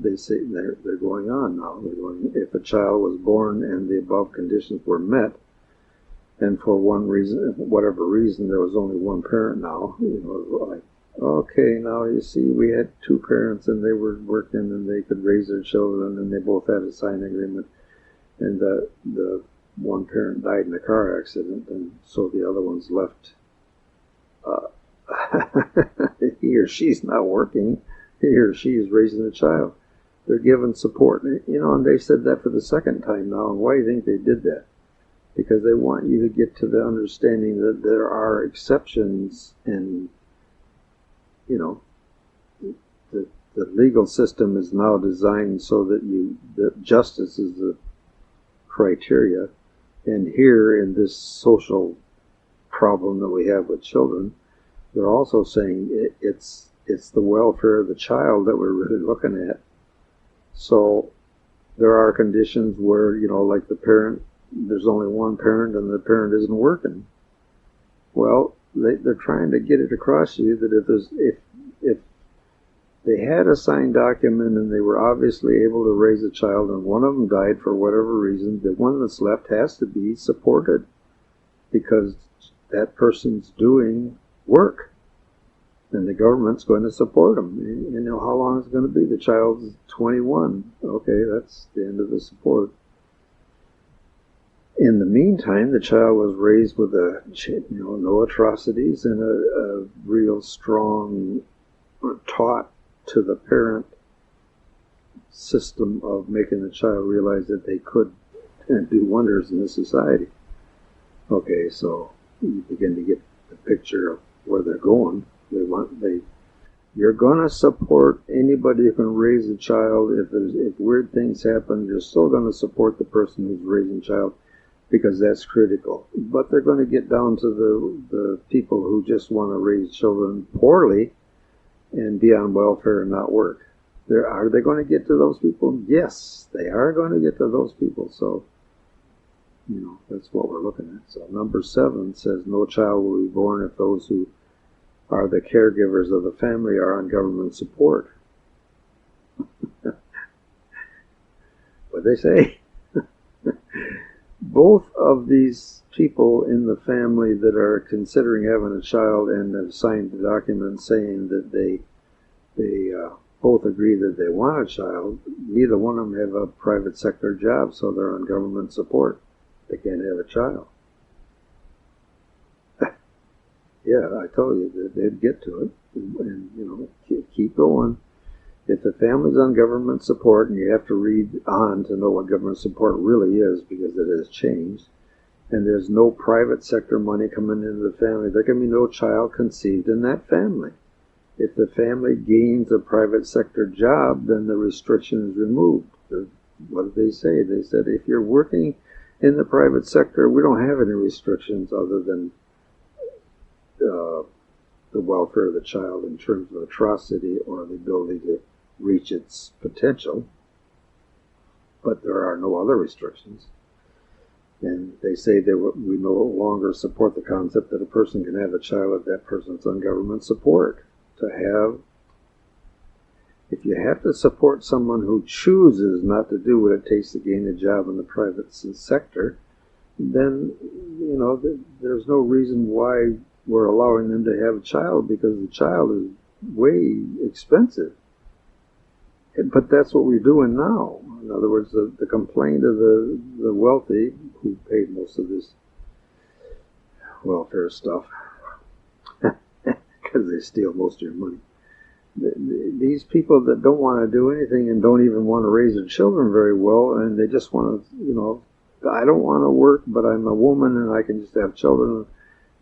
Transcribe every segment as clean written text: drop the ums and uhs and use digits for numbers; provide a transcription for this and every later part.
they say they're going on now. They're going, if a child was born and the above conditions were met, and for one reason, whatever reason, there was only one parent now, like, okay, now you see, we had two parents and they were working and they could raise their children and they both had a signed agreement, and the one parent died in a car accident, and so the other one's left. He or she's not working. He or she is raising a child. They're given support, and they said that for the second time now. And why do you think they did that? Because they want you to get to the understanding that there are exceptions, and the legal system is now designed so that justice is the criteria. And here in this social problem that we have with children, they're also saying it's the welfare of the child that we're really looking at. So there are conditions where, like the parent, there's only one parent and the parent isn't working. Well, they're trying to get it across to you that if they had a signed document and they were obviously able to raise a child and one of them died for whatever reason, the one that's left has to be supported because that person's doing work and the government's going to support them. You know how long it's going to be? The child's 21. Okay, that's the end of the support. In the meantime, the child was raised with no atrocities and a real strong, taught to the parent system of making the child realize that they could do wonders in this society. Okay, so you begin to get the picture of where they're going. You're going to support anybody who can raise a child. If weird things happen, you're still going to support the person who's raising a child, because that's critical. But they're going to get down to the people who just want to raise children poorly and be on welfare and not work. Are they going to get to those people? Yes, they are going to get to those people. So, that's what we're looking at. So number 7 says, no child will be born if those who are the caregivers of the family are on government support. What they say? Both of these people in the family that are considering having a child and have signed the document saying that they both agree that they want a child, neither one of them have a private sector job, so they're on government support. They can't have a child. Yeah, I told you that they'd get to it, and keep going. If the family's on government support, and you have to read on to know what government support really is, because it has changed, and there's no private sector money coming into the family, there can be no child conceived in that family. If the family gains a private sector job, then the restriction is removed. What did they say? They said, if you're working in the private sector, we don't have any restrictions other than the welfare of the child in terms of atrocity or the ability to reach its potential. But there are no other restrictions. And they say that we no longer support the concept that a person can have a child if that person's on government support. If you have to support someone who chooses not to do what it takes to gain a job in the private sector, then, there's no reason why we're allowing them to have a child, because the child is way expensive. But that's what we're doing now. In other words, the complaint of the wealthy, who paid most of this welfare stuff, because they steal most of your money. These people that don't want to do anything and don't even want to raise their children very well, and they just want to, I don't want to work, but I'm a woman and I can just have children.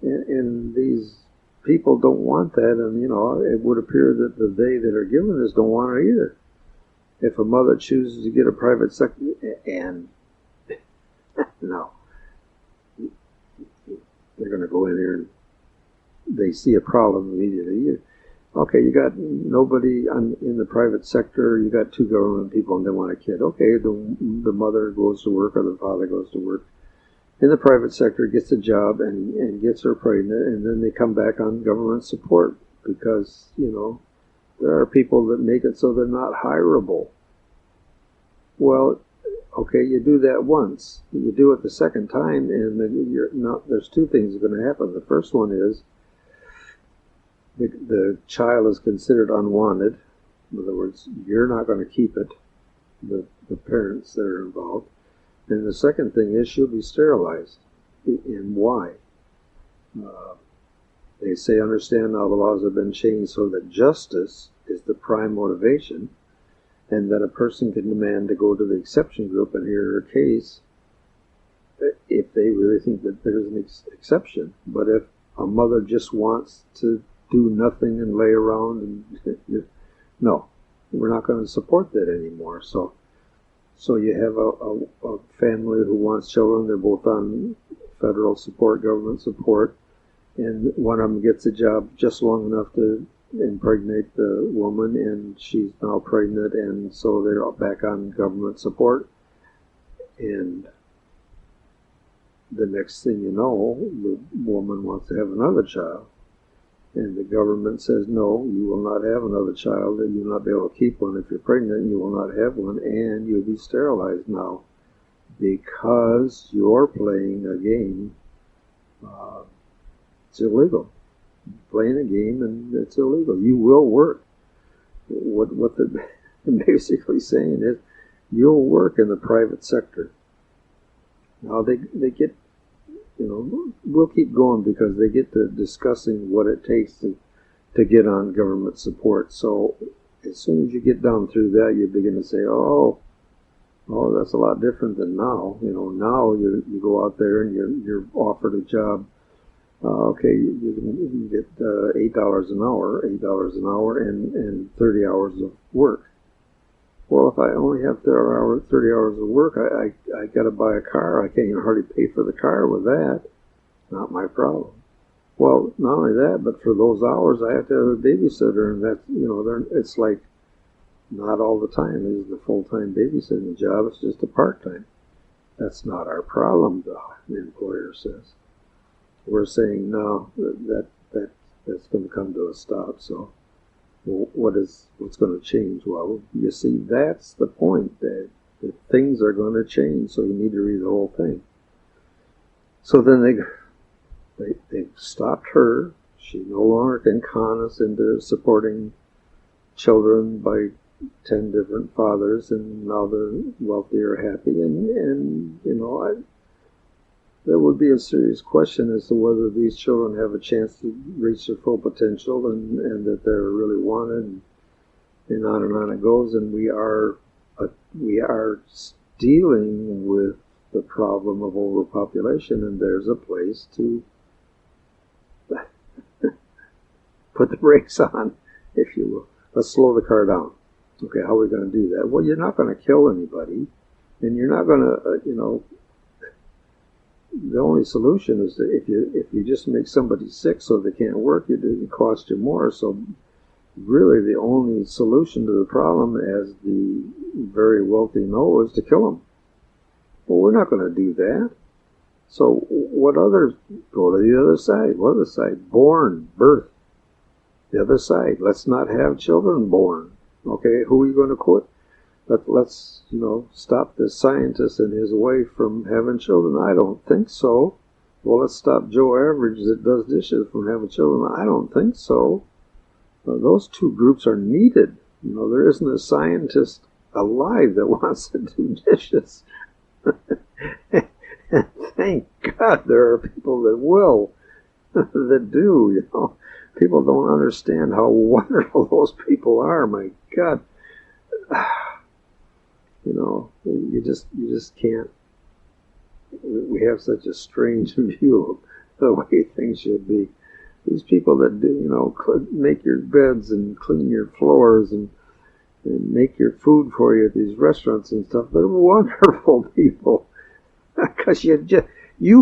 And these people don't want that, and, it would appear that they that are given this don't want it either. If a mother chooses to get a private sector, and no, they're going to go in there and they see a problem immediately. Okay, you got nobody in the private sector, you got two government people and they want a kid. Okay, the mother goes to work or the father goes to work in the private sector, gets a job and gets her pregnant, and then they come back on government support because, there are people that make it so they're not hireable. Well, okay, you do that once. You do it the second time, and then you're not. There's two things that are going to happen. The first one is the child is considered unwanted. In other words, you're not going to keep it. The parents that are involved. And the second thing is she'll be sterilized. And why? They say, understand now the laws have been changed so that justice is the prime motivation, and that a person can demand to go to the exception group and hear her case if they really think that there's an exception. But if a mother just wants to do nothing and lay around, and no, we're not going to support that anymore. So you have a family who wants children. They're both on federal support, government support, and one of them gets a job just long enough to impregnate the woman, and she's now pregnant, and so they're back on government support. And the next thing you know, the woman wants to have another child, and the government says, no, you will not have another child, and you'll not be able to keep one. If you're pregnant, you will not have one, and you'll be sterilized now because you're playing a game. It's illegal. Playing a game, and it's illegal. You will work. What they're basically saying is, you'll work in the private sector. Now they get, we'll keep going because they get to discussing what it takes to get on government support. So as soon as you get down through that, you begin to say, oh, that's a lot different than now. Now you go out there and you're offered a job. Okay, you get $8 an hour, and 30 hours of work. Well, if I only have 30 hours of work, I got to buy a car. I can't even hardly pay for the car with that. Not my problem. Well, not only that, but for those hours, I have to have a babysitter, and that's it's like not all the time is the full-time babysitting job. It's just a part-time. That's not our problem, the employer says. We're saying no, that's going to come to a stop. So, what's going to change? Well, you see, that's the point, that things are going to change. So you need to read the whole thing. So then they stopped her. She no longer can con us into supporting children by 10 different fathers, and now the wealthy are happy. And there would be a serious question as to whether these children have a chance to reach their full potential, and that they're really wanted, and on it goes. And we are dealing with the problem of overpopulation, and there's a place to put the brakes on, if you will. Let's slow the car down. Okay, how are we going to do that? Well, you're not going to kill anybody, and you're not going to, the only solution is that if you just make somebody sick so they can't work, it costs you more. So really the only solution to the problem, as the very wealthy know, is to kill them. Well, we're not going to do that. So what others? Go to the other side. What other side? Birth. The other side. Let's not have children born. Okay, who are you going to quote? Let's stop the scientist and his wife from having children. I don't think so. Well, let's stop Joe Average that does dishes from having children. I don't think so. Those two groups are needed. There isn't a scientist alive that wants to do dishes. Thank God there are people that will, that do. People don't understand how wonderful those people are. My God. You just can't. We have such a strange view of the way things should be. These people that do, make your beds and clean your floors and make your food for you at these restaurants and stuff, they're wonderful people. Because you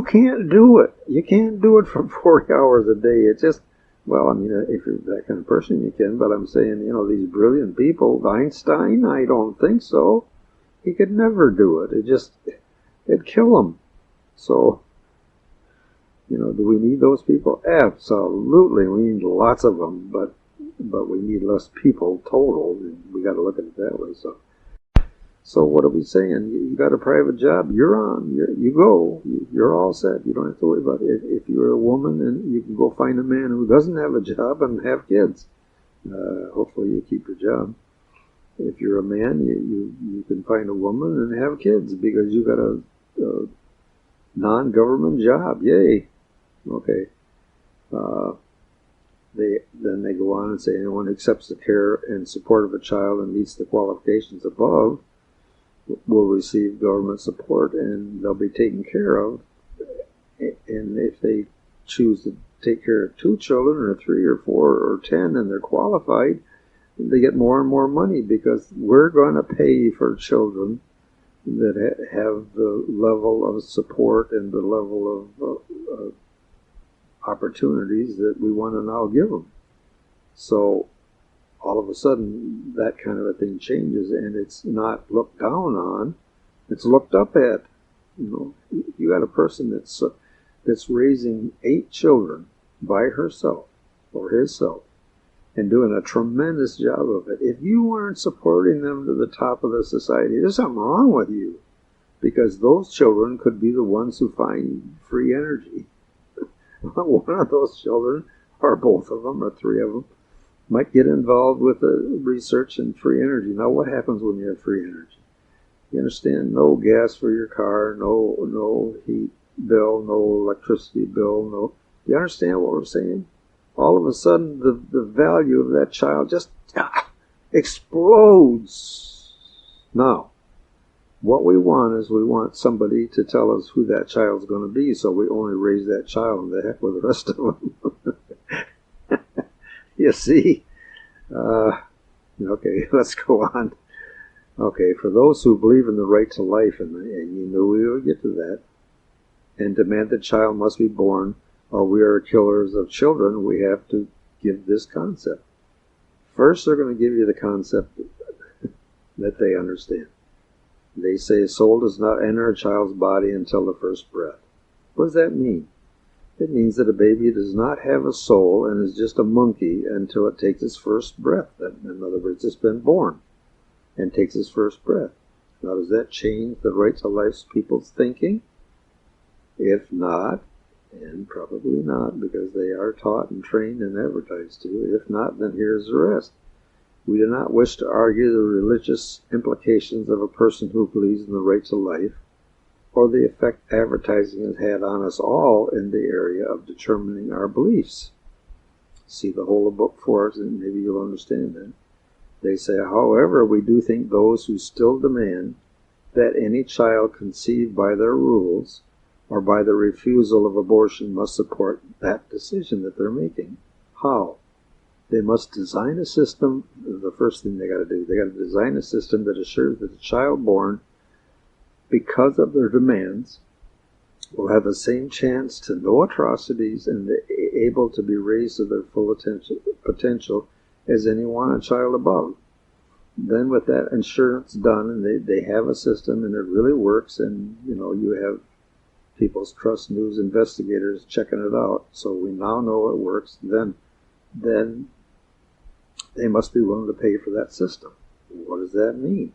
can't do it. You can't do it for 40 hours a day. It's just, well, if you're that kind of person, you can. But I'm saying, these brilliant people, Einstein, I don't think so. He could never do it. It'd kill him. So, do we need those people? Absolutely. We need lots of them, but we need less people total. We got to look at it that way. So what are we saying? You got a private job, you're on. You go. You're all set. You don't have to worry about it. If you're a woman, and you can go find a man who doesn't have a job and have kids. Hopefully you keep your job. If you're a man, you can find a woman and have kids because you got a non-government job. Yay. Okay. Then they go on and say anyone who accepts the care and support of a child and meets the qualifications above will receive government support and they'll be taken care of. And if they choose to take care of 2 children or 3 or 4 or 10 and they're qualified, they get more and more money because we're going to pay for children that have the level of support and the level of opportunities that we want to now give them. So all of a sudden that kind of a thing changes, and it's not looked down on, it's looked up at. You know, you got a person that's raising 8 children by herself or himself and doing a tremendous job of it. If you weren't supporting them to the top of the society, there's something wrong with you, because those children could be the ones who find free energy. One of those children, or both of them, or 3 of them, might get involved with the research in free energy. Now, what happens when you have free energy? You understand? No gas for your car, no heat bill, no electricity bill, no. Do you understand what we're saying? All of a sudden, the value of that child just explodes. Now, what we want is we want somebody to tell us who that child's going to be, so we only raise that child and the heck with the rest of them. You see? Okay, let's go on. Okay, for those who believe in the right to life, and you knew we would get to that, and demand that child must be born, or we are killers of children, we have to give this concept. First, they're going to give you the concept that they understand. They say a soul does not enter a child's body until the first breath. What does that mean? It means that a baby does not have a soul and is just a monkey until it takes its first breath. In other words, it's been born and takes its first breath. Now, does that change the right to life people's thinking? If not, and probably not, because they are taught and trained and advertised to. If not, then here's the rest. We do not wish to argue the religious implications of a person who believes in the right to life, or the effect advertising has had on us all in the area of determining our beliefs. See the whole of book 4, and maybe you'll understand that. They say, however, we do think those who still demand that any child conceived by their rules or by the refusal of abortion must support that decision that they're making. How? They must design a system. The first thing they got to do, they got to design a system that assures that the child born, because of their demands, will have the same chance to no atrocities and able to be raised to their full potential as a child above. Then with that insurance done, and they have a system and it really works, and you have People's Trust News investigators checking it out, so we now know it works, then they must be willing to pay for that system. What does that mean?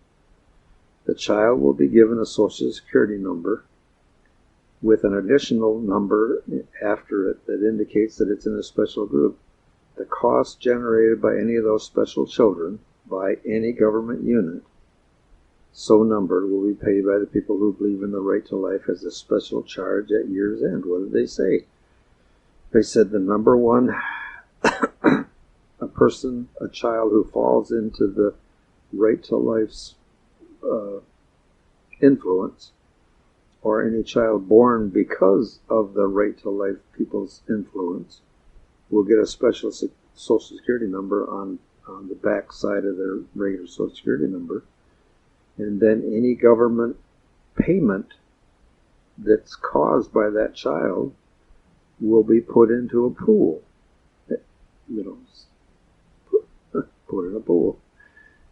The child will be given a Social Security number with an additional number after it that indicates that it's in a special group. The cost generated by any of those special children by any government unit so numbered will be paid by the people who believe in the right to life as a special charge at year's end. What did they say? They said the number one, a child who falls into the right to life's influence, or any child born because of the right to life people's influence, will get a special Social Security number on the back side of their regular Social Security number. And then any government payment that's caused by that child will be put into a pool. Put in a pool.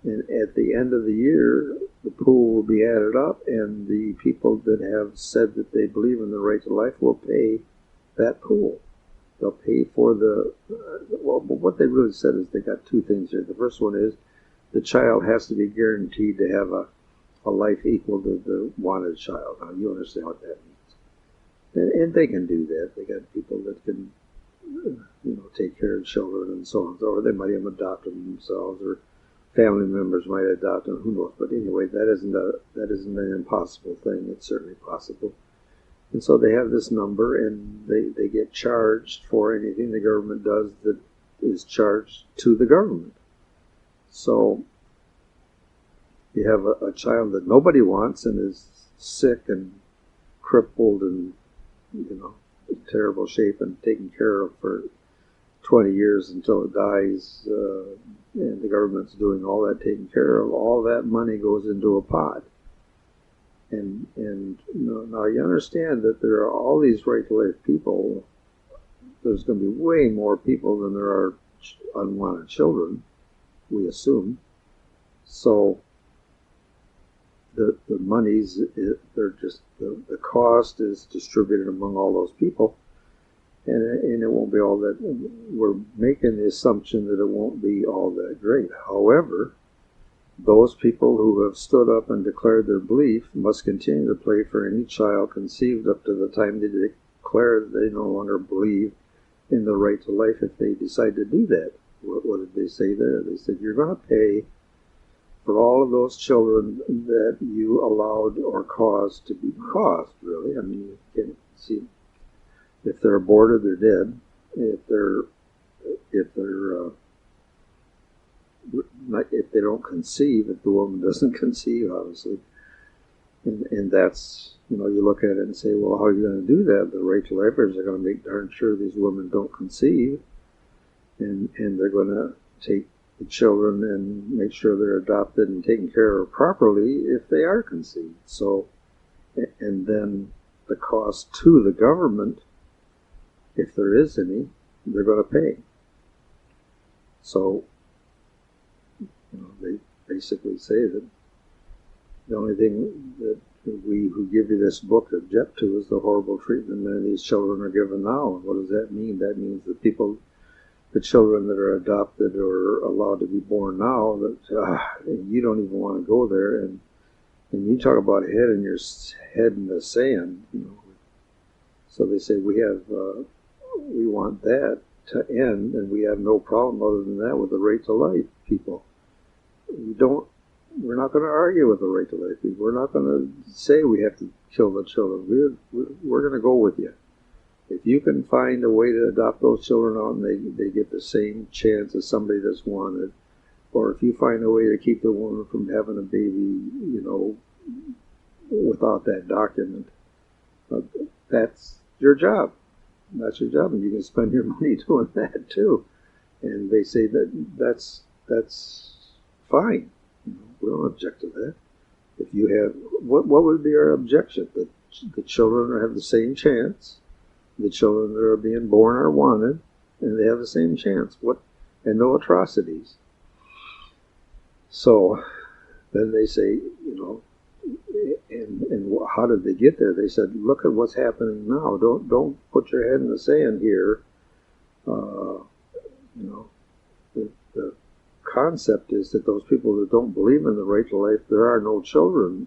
And at the end of the year, the pool will be added up, and the people that have said that they believe in the right to life will pay that pool. They'll pay for but what they really said is they got 2 things here. The first one is the child has to be guaranteed to have a life equal to the wanted child. Now, you understand what that means. And they can do that. They got people that can, take care of children and so on. Or they might have adopted them themselves, or family members might adopt them. Who knows? But anyway, that isn't an impossible thing. It's certainly possible. And so they have this number, and they get charged for anything the government does that is charged to the government. So you have a child that nobody wants and is sick and crippled and, in terrible shape and taken care of for 20 years until it dies, and the government's doing all that taken care of. All that money goes into a pot. And now you understand that there are all these right-to-life people. There's going to be way more people than there are unwanted children, we assume. So the monies, they're just, the cost is distributed among all those people. And it won't be all that. We're making the assumption that it won't be all that great. However, those people who have stood up and declared their belief must continue to pay for any child conceived up to the time they declare that they no longer believe in the right to life if they decide to do that. What did they say there? They said, you're going to pay for all of those children that you allowed or caused to be caused, really. I mean, you can see, if they're aborted, they're dead. If they don't conceive, if the woman doesn't conceive, obviously, and that's, you look at it and say, well, how are you going to do that? The right to lifers are going to make darn sure these women don't conceive, and they're going to take the children and make sure they're adopted and taken care of properly if they are conceived. So, and then the cost to the government, if there is any, they're going to pay. So, they basically say that the only thing that we who give you this book object to is the horrible treatment many of these children are given now. And what does that mean? That means the children that are adopted or allowed to be born now, that you don't even want to go there. And you talk about head in the sand. So they say we want that to end, and we have no problem other than that with the right to life people. We're not going to argue with the right to life people. We're not going to say we have to kill the children. We're going to go with you. If you can find a way to adopt those children out and they get the same chance as somebody that's wanted, or if you find a way to keep the woman from having a baby, without that document, that's your job. That's your job, and you can spend your money doing that too. And they say that's fine. We don't object to that. If you have, what would be our objection? That the children have the same chance. The children that are being born are wanted, and they have the same chance. And no atrocities. So then they say, and how did they get there? They said, look at what's happening now. Don't put your head in the sand here. The concept is that those people that don't believe in the right to life, there are no children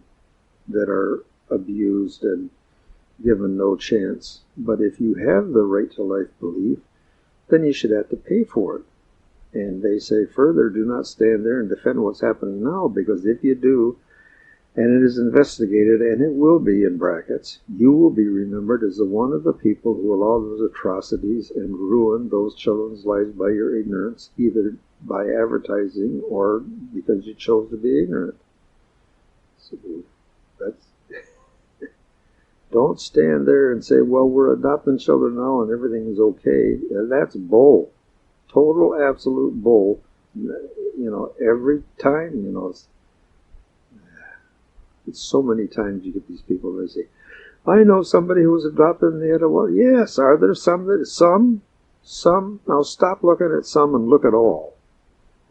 that are abused and given no chance. But if you have the right to life belief, then you should have to pay for it. And they say further, do not stand there and defend what's happening now, because if you do, and it is investigated, and it will be in brackets, you will be remembered as the one of the people who allow those atrocities and ruin those children's lives by your ignorance, either by advertising or because you chose to be ignorant. So that's don't stand there and say, well, we're adopting children now and everything is okay. That's bull. Total, absolute bull. Every time, it's so many times you get these people that say, I know somebody who was adopted and they had a what? Yes, are there some? Now stop looking at some and look at all.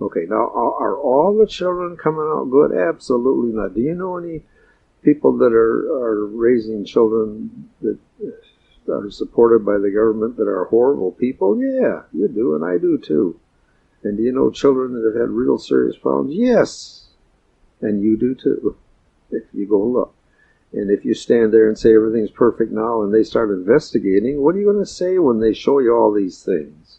Okay, now are all the children coming out good? Absolutely not. Do you know any people that are raising children that are supported by the government that are horrible people? Yeah, you do, and I do too. And do you know children that have had real serious problems? Yes, and you do too. if you go look. And if you stand there and say everything's perfect now and they start investigating, what are you going to say when they show you all these things?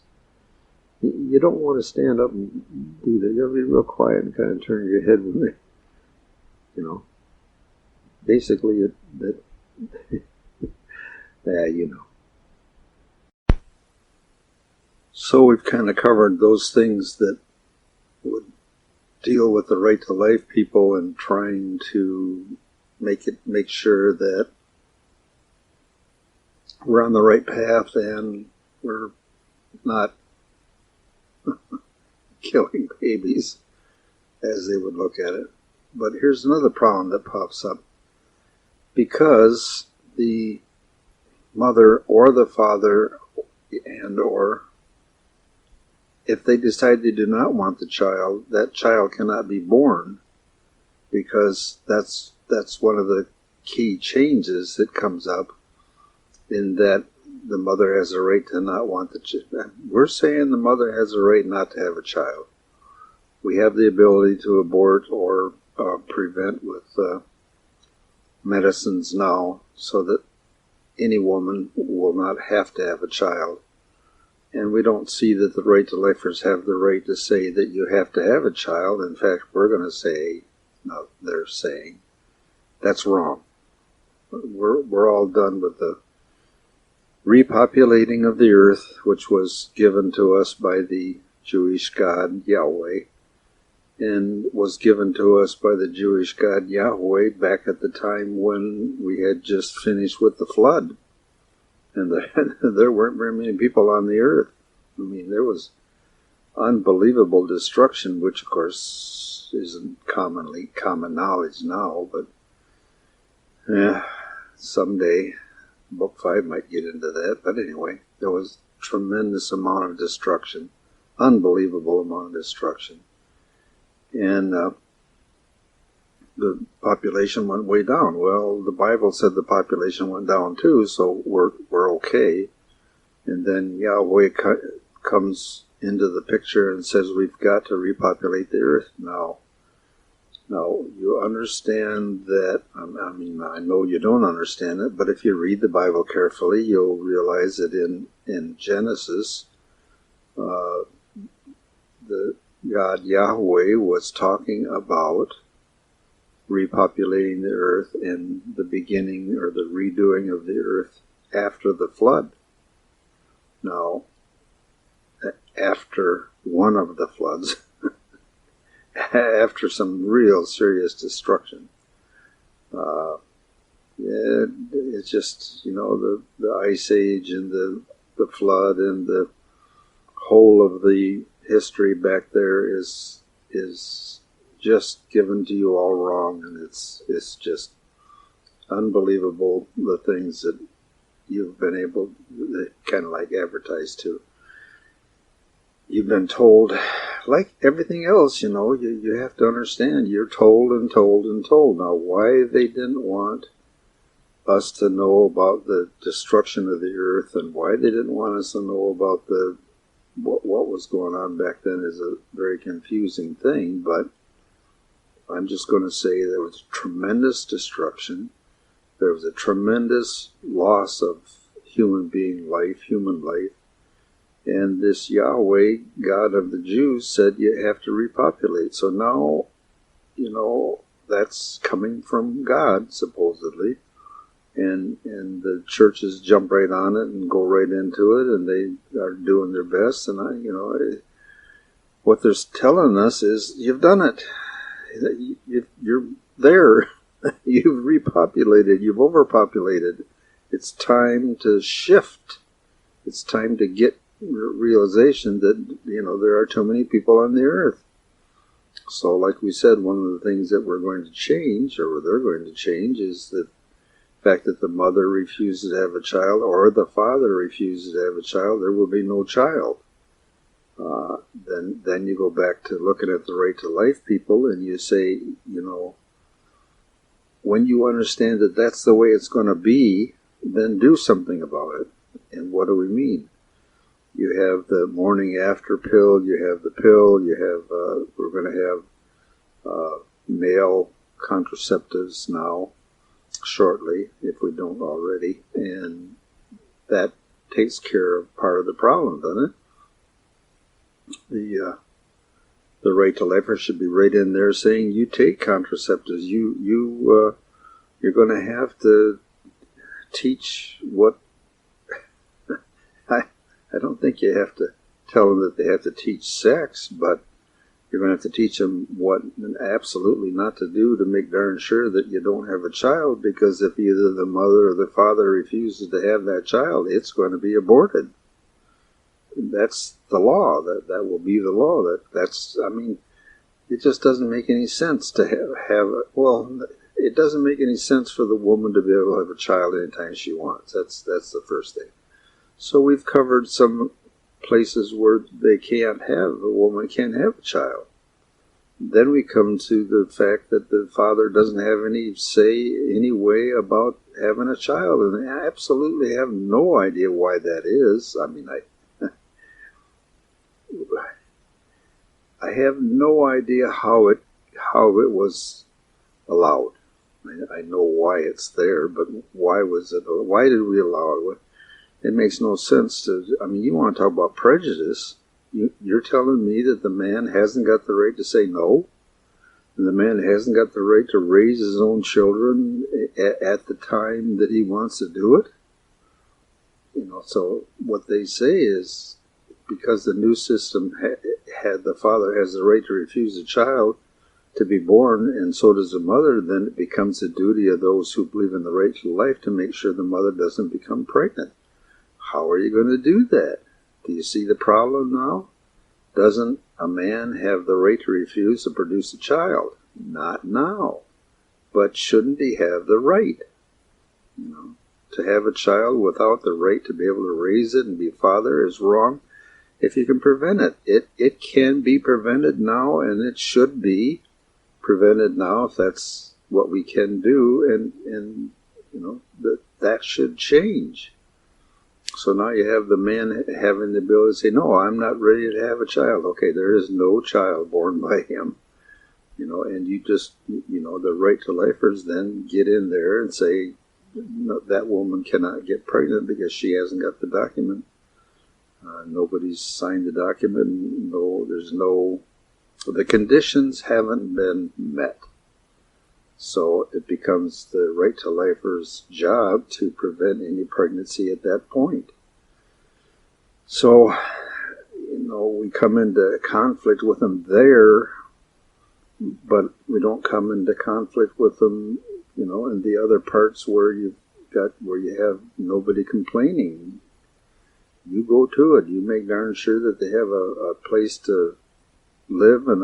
You don't want to stand up and do that. You have to be real quiet and kind of turn your head when they, basically, So we've kind of covered those things that would deal with the right to life people and trying to make sure that we're on the right path and we're not killing babies as they would look at it. But here's another problem that pops up. Because the mother or the father or if they decide they do not want the child, that child cannot be born, because that's one of the key changes that comes up, in that the mother has a right to not want the child. We're saying the mother has a right not to have a child. We have the ability to abort or prevent with medicines now, so that any woman will not have to have a child. And we don't see that the right to lifers have the right to say that you have to have a child. In fact, we're going to say, no, they're saying, that's wrong. We're all done with the repopulating of the earth, which was given to us by the Jewish God Yahweh, and was given to us by the Jewish God Yahweh back at the time when we had just finished with the flood. And there weren't very many people on the earth. I mean, there was unbelievable destruction, which of course isn't common knowledge now, but someday book 5 might get into that. But anyway, there was tremendous amount of destruction, unbelievable amount of destruction. And the population went way down. Well, the Bible said the population went down too, so we're okay. And then Yahweh comes into the picture and says we've got to repopulate the earth now. Now, you understand that, I mean, I know you don't understand it, but if you read the Bible carefully, you'll realize that in Genesis, the God Yahweh was talking about repopulating the earth and the beginning or the redoing of the earth after the flood. Now, after one of the floods, after some real serious destruction, it's just, the Ice Age and the flood and the whole of the history back there is just given to you all wrong, and it's just unbelievable the things that you've been able to kind of like advertise to. You've been told, like everything else, you have to understand, you're told and told and told. Now, why they didn't want us to know about the destruction of the earth and why they didn't want us to know about what was going on back then is a very confusing thing, but I'm just going to say there was tremendous destruction. There was a tremendous loss of human life. And this Yahweh, God of the Jews, said you have to repopulate. So now, that's coming from God, supposedly. And the churches jump right on it and go right into it, and they are doing their best. And what they're telling us is, you've done it. You're there. You've repopulated. You've overpopulated. It's time to shift. It's time to get realization that, there are too many people on the earth. So like we said, one of the things that we're going to change, or they're going to change, is the fact that the mother refuses to have a child or the father refuses to have a child. There will be no child. Then you go back to looking at the right to life people, and you say, when you understand that that's the way it's going to be, then do something about it. And what do we mean? You have the morning after pill, you have the pill, you have, we're going to have male contraceptives now shortly, if we don't already, and that takes care of part of the problem, doesn't it? The right to life should be right in there saying you take contraceptives. You're going to have to teach what. I don't think you have to tell them that they have to teach sex, but you're going to have to teach them what absolutely not to do to make darn sure that you don't have a child, because if either the mother or the father refuses to have that child, it's going to be aborted. That's the law. That will be the law. It just doesn't make any sense to it doesn't make any sense for the woman to be able to have a child anytime she wants. That's the first thing. So we've covered some places where a woman can't have a child. Then we come to the fact that the father doesn't have any say, any way about having a child, and I absolutely have no idea why that is. I have no idea how it was allowed. I know why it's there, but why did we allow it? It makes no sense you want to talk about prejudice. You're telling me that the man hasn't got the right to say no? And the man hasn't got the right to raise his own children at the time that he wants to do it? So what they say is, because the new system the father has the right to refuse a child to be born, and so does the mother, then it becomes the duty of those who believe in the right to life to make sure the mother doesn't become pregnant. How are you going to do that? Do you see the problem now? Doesn't a man have the right to refuse to produce a child? Not now. But shouldn't he have the right? To have a child without the right to be able to raise it and be a father is wrong. If you can prevent it, it can be prevented now, and it should be prevented now if that's what we can do, and that should change. So now you have the man having the ability to say, no, I'm not ready to have a child. Okay, there is no child born by him. And you just, the right to lifers then get in there and say, no, that woman cannot get pregnant because she hasn't got the document. Nobody's signed the document. The conditions haven't been met. So it becomes the right to lifer's job to prevent any pregnancy at that point. So, we come into conflict with them there, but we don't come into conflict with them, in the other parts where you have nobody complaining. You go to it. You make darn sure that they have a place to live, and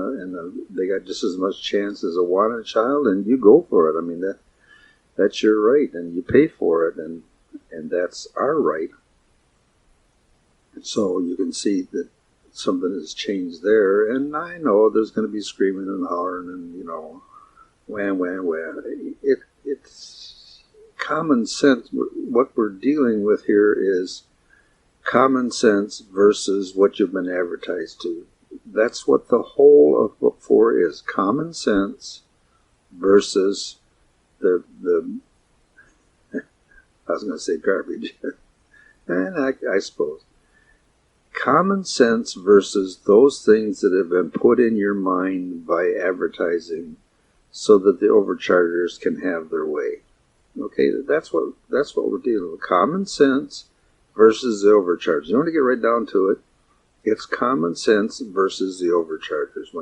they got just as much chance as a wanted child, and you go for it. That's your right, and you pay for it, and that's our right. So you can see that something has changed there, and I know there's going to be screaming and hollering, and wham. It's common sense. What we're dealing with here is common sense versus what you've been advertised to. That's what the whole of book 4 is. Common sense versus the I was going to say garbage. And I suppose. Common sense versus those things that have been put in your mind by advertising so that the overchargers can have their way. Okay, that's what we're dealing with. Common sense versus the overchargers. You want to get right down to it. It's common sense versus the overchargers.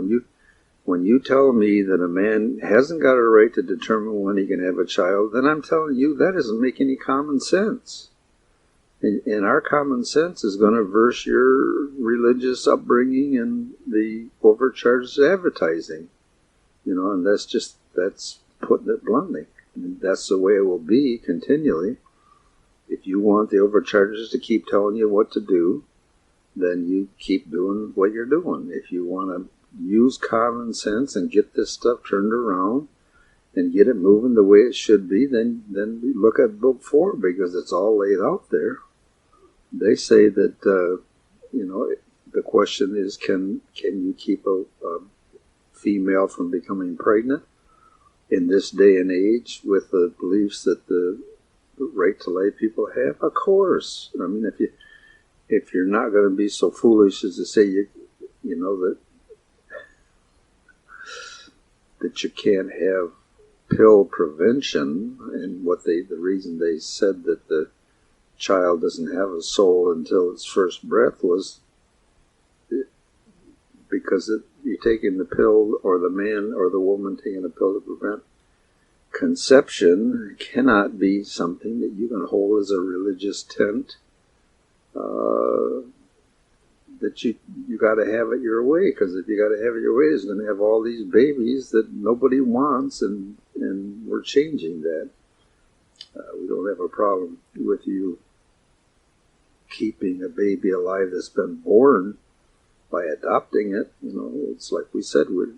When you tell me that a man hasn't got a right to determine when he can have a child, then I'm telling you that doesn't make any common sense. And our common sense is going to verse your religious upbringing and the overcharged advertising. And that's putting it bluntly. And that's the way it will be continually. If you want the overchargers to keep telling you what to do, then you keep doing what you're doing. If you want to use common sense and get this stuff turned around and get it moving the way it should be, then look at book 4, because it's all laid out there. They say that, the question is, can you keep a female from becoming pregnant? in this day and age with the beliefs that the right to life people have? Of course. I mean, if you're not going to be so foolish as to say that you can't have pill prevention, and the reason they said that the child doesn't have a soul until its first breath was because you're taking the pill, or the man or the woman taking a pill to prevent conception cannot be something that you can hold as a religious tent. That you got to have it your way, because if you got to have it your way, it's going to have all these babies that nobody wants, and we're changing that. We don't have a problem with you keeping a baby alive that's been born by adopting it. It's like we said, we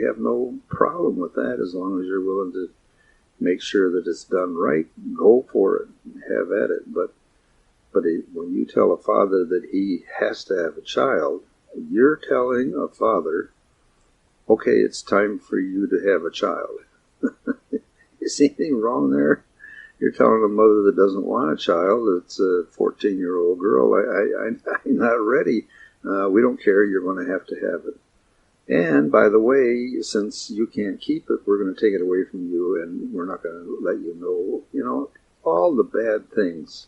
have no problem with that, as long as you're willing to make sure that it's done right. Go for it, have at it. But when you tell a father that he has to have a child, you're telling a father, okay, it's time for you to have a child. You see anything wrong there? You're telling a mother that doesn't want a child, it's a 14-year-old girl, I'm not ready. We don't care, you're going to have it. And by the way, since you can't keep it, we're going to take it away from you, and we're not going to let you know, all the bad things.